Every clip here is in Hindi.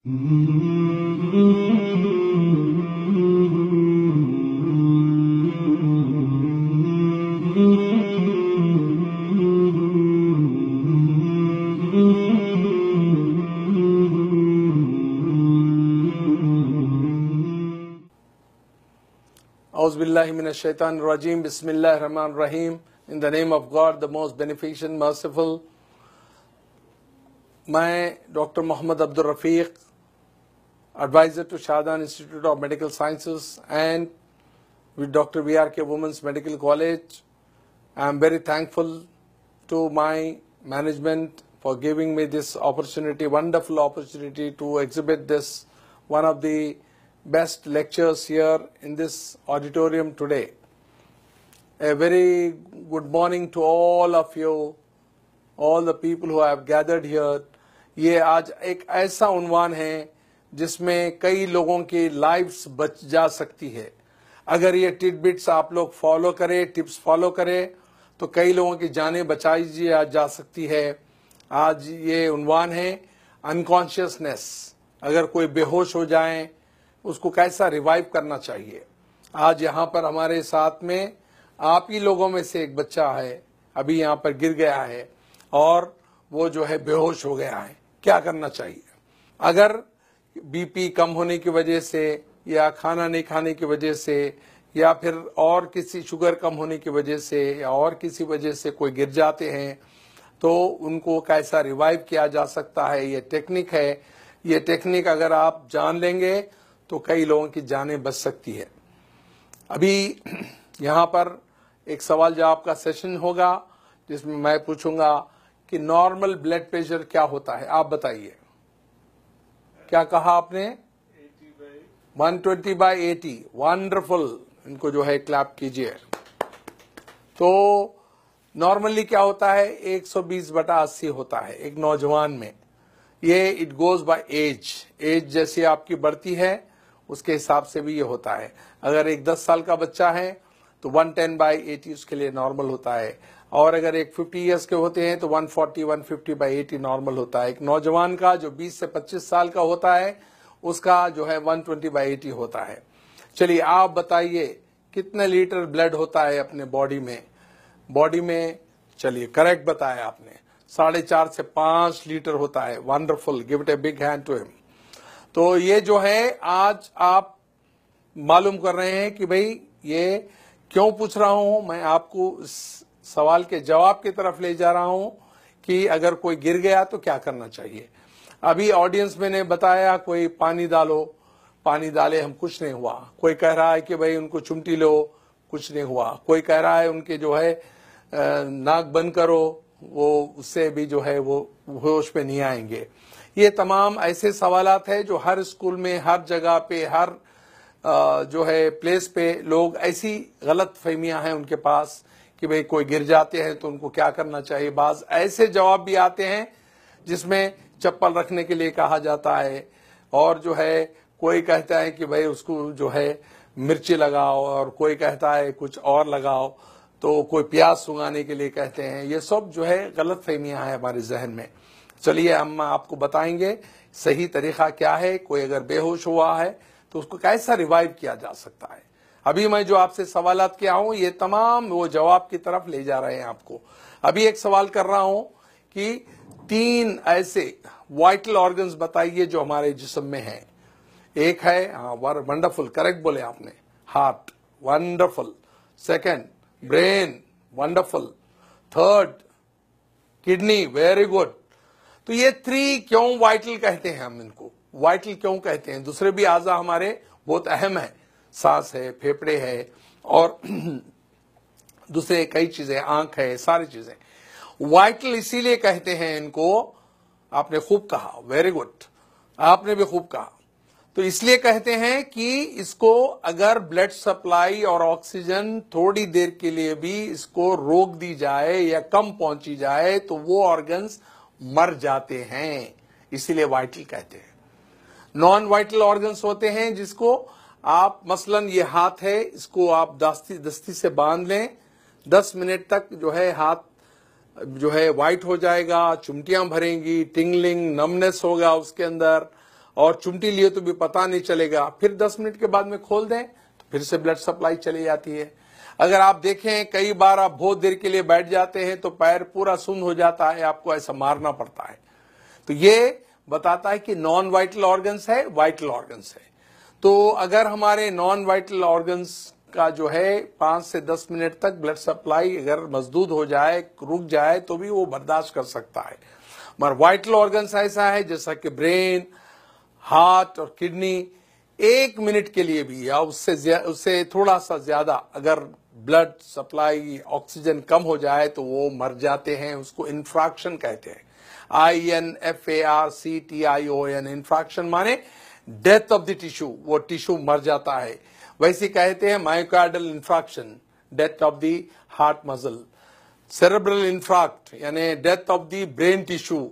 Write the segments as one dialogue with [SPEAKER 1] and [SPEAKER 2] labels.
[SPEAKER 1] Auzubillahiminash-shaytanir-rajim. Bismillahir-rahmanir-rahim. In the name of God, the most beneficent, merciful. मैं doctor Mohammed Abdul Rafiq, advisor to Shahjahan Institute of Medical Sciences and with Dr. V.R.K. Women's Medical College. I am very thankful to my management for giving me this opportunity, wonderful opportunity to exhibit this, one of the best lectures here in this auditorium today. A very good morning to all of you, all the people who have gathered here. ये आज एक ऐसा उन्वान है जिसमें कई लोगों की लाइफ्स बच जा सकती है। अगर ये टिडबिट्स आप लोग फॉलो करें, टिप्स फॉलो करें, तो कई लोगों की जानें बचाई जा सकती है। आज ये उन्वान है अनकॉन्शियसनेस। अगर कोई बेहोश हो जाए, उसको कैसा रिवाइव करना चाहिए। आज यहाँ पर हमारे साथ में आप ही लोगों में से एक बच्चा है, अभी यहाँ पर गिर गया है और वो जो है बेहोश हो गया है। क्या करना चाहिए? अगर बीपी कम होने की वजह से या खाना नहीं खाने की वजह से या फिर और किसी शुगर कम होने की वजह से या और किसी वजह से कोई गिर जाते हैं, तो उनको कैसा रिवाइव किया जा सकता है, ये टेक्निक है। ये टेक्निक अगर आप जान लेंगे तो कई लोगों की जानें बच सकती है। अभी यहाँ पर एक सवाल जवाब का सेशन होगा जिसमें मैं पूछूंगा कि नॉर्मल ब्लड प्रेशर क्या होता है। आप बताइए, क्या कहा आपने? 120/80। वंडरफुल, इनको जो है क्लैप कीजिए। तो नॉर्मली क्या होता है? 120/80 होता है एक नौजवान में। ये it goes by age. Age जैसी आपकी बढ़ती है उसके हिसाब से भी ये होता है। अगर एक 10 साल का बच्चा है तो 110/80 उसके लिए नॉर्मल होता है, और अगर एक 50 इयर्स के होते हैं तो 140/80 नॉर्मल होता है। एक नौजवान का जो 20 से 25 साल का होता है उसका जो है 120/80 होता है। चलिए आप बताइए कितने लीटर ब्लड होता है अपने बॉडी में? चलिए करेक्ट बताया आपने, 4.5 से 5 लीटर होता है। Wonderful, give it a big hand to him. तो ये जो है आज आप मालूम कर रहे हैं कि भाई ये क्यों पूछ रहा हूं। मैं आपको सवाल के जवाब की तरफ ले जा रहा हूं कि अगर कोई गिर गया तो क्या करना चाहिए। अभी ऑडियंस में ने बताया कोई पानी डालो, पानी डाले हम कुछ नहीं हुआ। कोई कह रहा है कि भाई उनको चुमटी लो, कुछ नहीं हुआ। कोई कह रहा है उनके जो है नाक बंद करो, वो उससे भी जो है वो होश पे नहीं आएंगे। ये तमाम ऐसे सवालात है जो हर स्कूल में, हर जगह पे, हर जो है प्लेस पे लोग ऐसी गलत फहमियां हैं उनके पास कि भाई कोई गिर जाते हैं तो उनको क्या करना चाहिए। बाज ऐसे जवाब भी आते हैं जिसमें चप्पल रखने के लिए कहा जाता है, और जो है कोई कहता है कि भाई उसको जो है मिर्ची लगाओ, और कोई कहता है कुछ और लगाओ, तो कोई प्याज सुंघाने के लिए कहते हैं। ये सब जो है गलत फहमियां हैं हमारे जहन में। चलिए हम आपको बताएंगे सही तरीका क्या है। कोई अगर बेहोश हुआ है तो उसको कैसा रिवाइव किया जा सकता है। अभी मैं जो आपसे सवालात किया हूं ये तमाम वो जवाब की तरफ ले जा रहे हैं आपको। अभी एक सवाल कर रहा हूं कि 3 ऐसे वाइटल ऑर्गन्स बताइए जो हमारे जिस्म में हैं। एक है, हाँ वंडरफुल, करेक्ट बोले आपने, heart, wonderful. Second, brain, wonderful. Third, kidney, very good. तो ये 3 क्यों वाइटल कहते हैं? हम इनको वाइटल क्यों कहते हैं? दूसरे भी आज़ा हमारे बहुत अहम है, सांस है, फेफड़े है और दूसरे कई चीजें, आंख है, सारी चीजें। वाइटल इसीलिए कहते हैं इनको। आपने खूब कहा, वेरी गुड, आपने भी खूब कहा। तो इसलिए कहते हैं कि इसको अगर ब्लड सप्लाई और ऑक्सीजन थोड़ी देर के लिए भी इसको रोक दी जाए या कम पहुंची जाए तो वो ऑर्गन्स मर जाते हैं, इसीलिए वाइटल कहते हैं। नॉन वाइटल ऑर्गन्स होते हैं जिसको आप, मसलन ये हाथ है, इसको आप दस्ती से बांध लें, 10 मिनट तक जो है हाथ जो है वाइट हो जाएगा, चुमटियां भरेंगी, टिंगलिंग, नमनेस होगा उसके अंदर, और चुमटी लिए तो भी पता नहीं चलेगा, फिर 10 मिनट के बाद में खोल दें तो फिर से ब्लड सप्लाई चली जाती है। अगर आप देखें कई बार आप बहुत देर के लिए बैठ जाते हैं तो पैर पूरा सुन्न हो जाता है, आपको ऐसा मारना पड़ता है। तो ये बताता है कि नॉन वाइटल ऑर्गन्स है, वाइटल ऑर्गन्स है। तो अगर हमारे नॉन वाइटल ऑर्गन्स का जो है 5 से 10 मिनट तक ब्लड सप्लाई अगर मजदूद हो जाए, रुक जाए, तो भी वो बर्दाश्त कर सकता है। मगर वाइटल ऑर्गन्स ऐसा है जैसा कि ब्रेन, हार्ट और किडनी 1 मिनट के लिए भी या उससे थोड़ा सा ज्यादा अगर ब्लड सप्लाई ऑक्सीजन कम हो जाए तो वो मर जाते हैं। उसको इंफ्रैक्शन कहते हैं, INFARCTION। इंफ्रैक्शन माने डेथ ऑफ द टिश्यू, वो टिश्यू मर जाता है। वैसे कहते हैं myocardial infraction, death of the heart muscle. Cerebral infract यानी death of the brain tissue,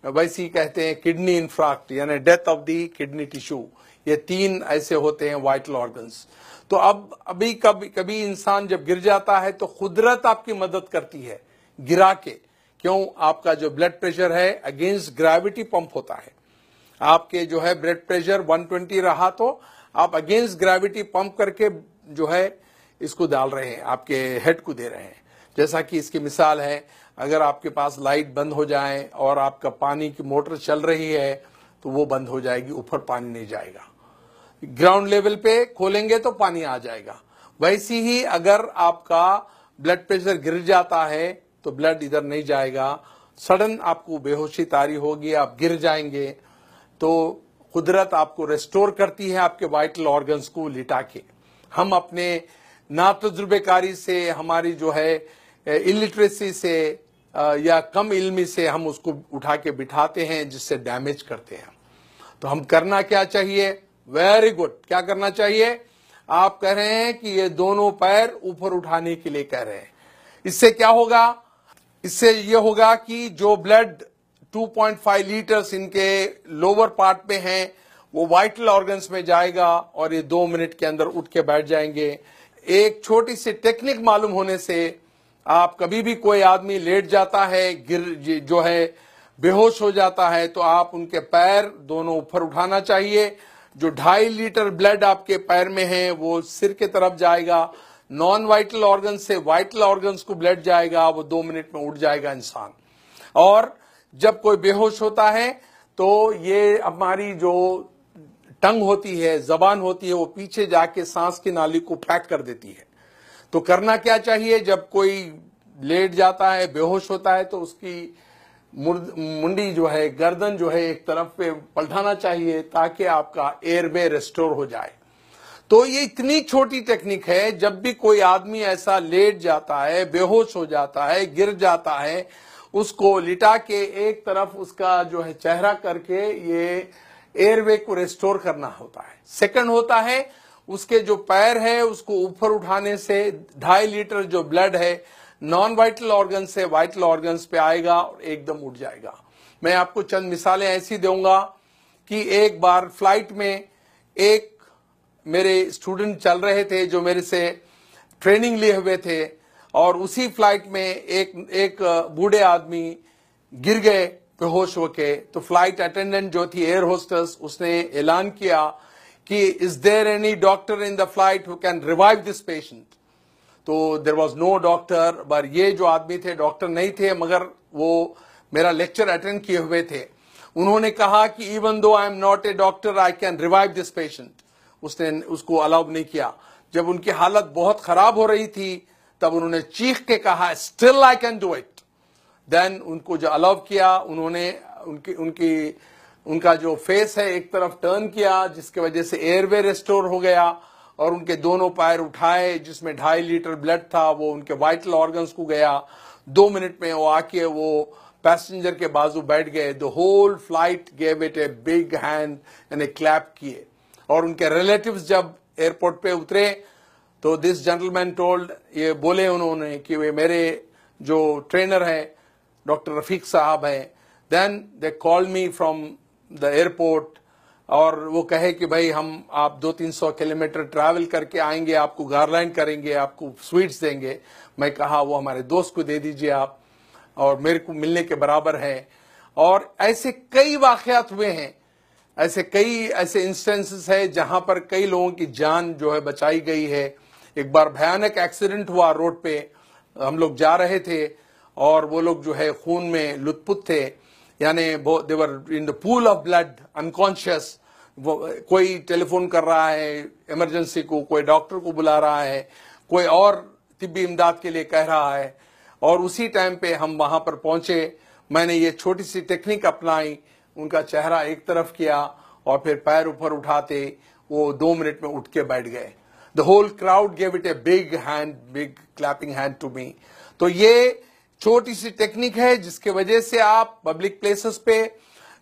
[SPEAKER 1] वैसे ही कहते हैं किडनी इंफ्रैक्ट यानी death of the kidney tissue. ये 3 ऐसे होते हैं वाइटल ऑर्गन्स। तो अब अभी कभी इंसान जब गिर जाता है तो कुदरत आपकी मदद करती है गिरा के। क्यों? आपका जो ब्लड प्रेशर है अगेंस्ट ग्रेविटी पंप होता है। आपके जो है ब्लड प्रेशर 120 रहा तो आप अगेंस्ट ग्रेविटी पंप करके जो है इसको डाल रहे हैं, आपके हेड को दे रहे हैं। जैसा कि इसकी मिसाल है, अगर आपके पास लाइट बंद हो जाए और आपका पानी की मोटर चल रही है तो वो बंद हो जाएगी, ऊपर पानी नहीं जाएगा। ग्राउंड लेवल पे खोलेंगे तो पानी आ जाएगा। वैसी ही अगर आपका ब्लड प्रेशर गिर जाता है तो ब्लड इधर नहीं जाएगा, सडन आपको बेहोशी तारी होगी, आप गिर जाएंगे। तो कुदरत आपको रेस्टोर करती है आपके वाइटल ऑर्गन्स को लिटा के। हम अपने नातजुर्बेकारी से, हमारी जो है इलिटरेसी से या कम इल्मी से हम उसको उठा के बिठाते हैं, जिससे डैमेज करते हैं। तो हम करना क्या चाहिए? वेरी गुड, क्या करना चाहिए? आप कह रहे हैं कि ये दोनों पैर ऊपर उठाने के लिए कह रहे हैं। इससे क्या होगा? इससे ये होगा कि जो ब्लड 2.5 लीटर्स इनके लोअर पार्ट में हैं वो वाइटल ऑर्गन्स में जाएगा और ये 2 मिनट के अंदर उठ के बैठ जाएंगे। एक छोटी सी टेक्निक मालूम होने से आप कभी भी कोई आदमी लेट जाता है, गिर जो है बेहोश हो जाता है, तो आप उनके पैर दोनों ऊपर उठाना चाहिए। जो 2.5 लीटर ब्लड आपके पैर में है वो सिर के तरफ जाएगा। नॉन वाइटल ऑर्गन से वाइटल ऑर्गन्स को ब्लड जाएगा, वो 2 मिनट में उठ जाएगा इंसान। और जब कोई बेहोश होता है तो ये हमारी जो टंग होती है, जबान होती है, वो पीछे जाके सांस की नाली को पैक कर देती है। तो करना क्या चाहिए? जब कोई लेट जाता है, बेहोश होता है, तो उसकी मुंडी जो है, गर्दन जो है एक तरफ पे पलटाना चाहिए ताकि आपका एयरवे रेस्टोर हो जाए। तो ये इतनी छोटी टेक्निक है, जब भी कोई आदमी ऐसा लेट जाता है, बेहोश हो जाता है, गिर जाता है, उसको लिटा के एक तरफ उसका जो है चेहरा करके ये एयरवे को रेस्टोर करना होता है। सेकंड होता है उसके जो पैर है उसको ऊपर उठाने से 2.5 लीटर जो ब्लड है नॉन वाइटल ऑर्गन से वाइटल ऑर्गन्स पे आएगा और एकदम उठ जाएगा। मैं आपको चंद मिसालें ऐसी दूंगा कि एक बार फ्लाइट में एक मेरे स्टूडेंट चल रहे थे जो मेरे से ट्रेनिंग लिए हुए थे, और उसी फ्लाइट में एक बूढ़े आदमी गिर गए बेहोश होके। तो फ्लाइट अटेंडेंट जो थी, एयर होस्टेस, उसने ऐलान किया कि is there any doctor in the flight who can revive this patient. तो देयर वाज नो डॉक्टर, पर ये जो आदमी थे डॉक्टर नहीं थे, मगर वो मेरा लेक्चर अटेंड किए हुए थे। उन्होंने कहा कि even though I am not a doctor I can revive this patient. उसने उसको अलाउ नहीं किया। जब उनकी हालत बहुत खराब हो रही थी तब उन्होंने चीख के कहा still I can do it. Then उनको जो अलाउ किया, उन्होंने उनका जो फेस है एक तरफ टर्न किया, जिसकी वजह से एयरवे रेस्टोर हो गया, और उनके दोनों पैर उठाए जिसमें 2.5 लीटर ब्लड था वो उनके वाइटल ऑर्गन्स को गया। 2 मिनट में वो आके वो पैसेंजर के बाजू बैठ गए। The whole flight gave it a big hand and a clap किए। और उनके रिलेटिव्स जब एयरपोर्ट पे उतरे तो दिस जेंटलमैन टोल्ड, ये बोले उन्होंने कि वे मेरे जो ट्रेनर है डॉक्टर रफीक साहब हैं। Then they called me from the airport, और वो कहे कि भाई हम आप 200-300 किलोमीटर ट्रैवल करके आएंगे, आपको गारलैंड करेंगे, आपको स्वीट्स देंगे। मैं कहा वो हमारे दोस्त को दे दीजिए आप, और मेरे को मिलने के बराबर है। और ऐसे कई वाकयात हुए हैं ऐसे कई ऐसे इंस्टेंसेस है जहां पर कई लोगों की जान जो है बचाई गई है। एक बार भयानक एक्सीडेंट हुआ रोड पे, हम लोग जा रहे थे और वो लोग जो है खून में लुथपुथ थे, यानी they were in the pool of blood, unconscious. कोई टेलीफोन कर रहा है इमरजेंसी को, कोई डॉक्टर को बुला रहा है, कोई और तिब्बी इमदाद के लिए कह रहा है, और उसी टाइम पे हम वहां पर पहुंचे। मैंने ये छोटी सी टेक्निक अपनाई, उनका चेहरा एक तरफ किया और फिर पैर ऊपर उठाते वो 2 मिनट में उठ के बैठ गए। The whole crowd gave it a big clapping hand to me. तो ये छोटी सी टेक्निक है जिसके वजह से आप पब्लिक प्लेसेस पे,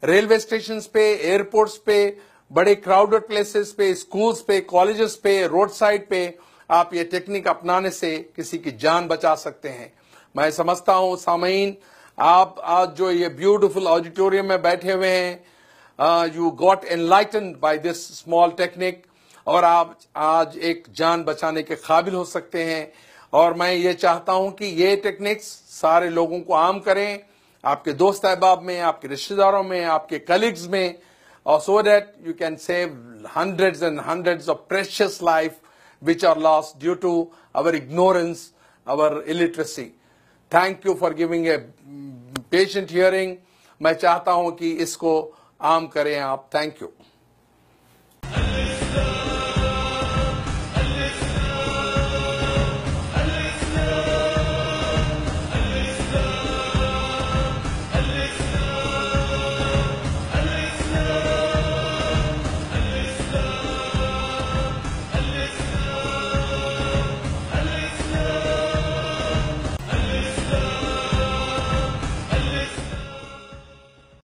[SPEAKER 1] रेलवे स्टेशन पे, एयरपोर्ट्स पे, बड़े क्राउडेड प्लेसेस पे, स्कूल्स पे, कॉलेजेस पे, रोड साइड पे आप ये टेक्निक अपनाने से किसी की जान बचा सकते हैं। मैं समझता हूं सामीन, आप आज जो ये ब्यूटीफुल ऑडिटोरियम में बैठे हुए हैं, you got enlightened by this small technique, और आप आज एक जान बचाने के काबिल हो सकते हैं। और मैं ये चाहता हूं कि ये टेक्निक्स सारे लोगों को आम करें, आपके दोस्त अहबाब में, आपके रिश्तेदारों में, आपके कलीग्स में, और so that you can save hundreds and hundreds of precious life which are lost due to our ignorance, our illiteracy. Thank you for giving a patient hearing. मैं चाहता हूं कि इसको आम करें आप। Thank you.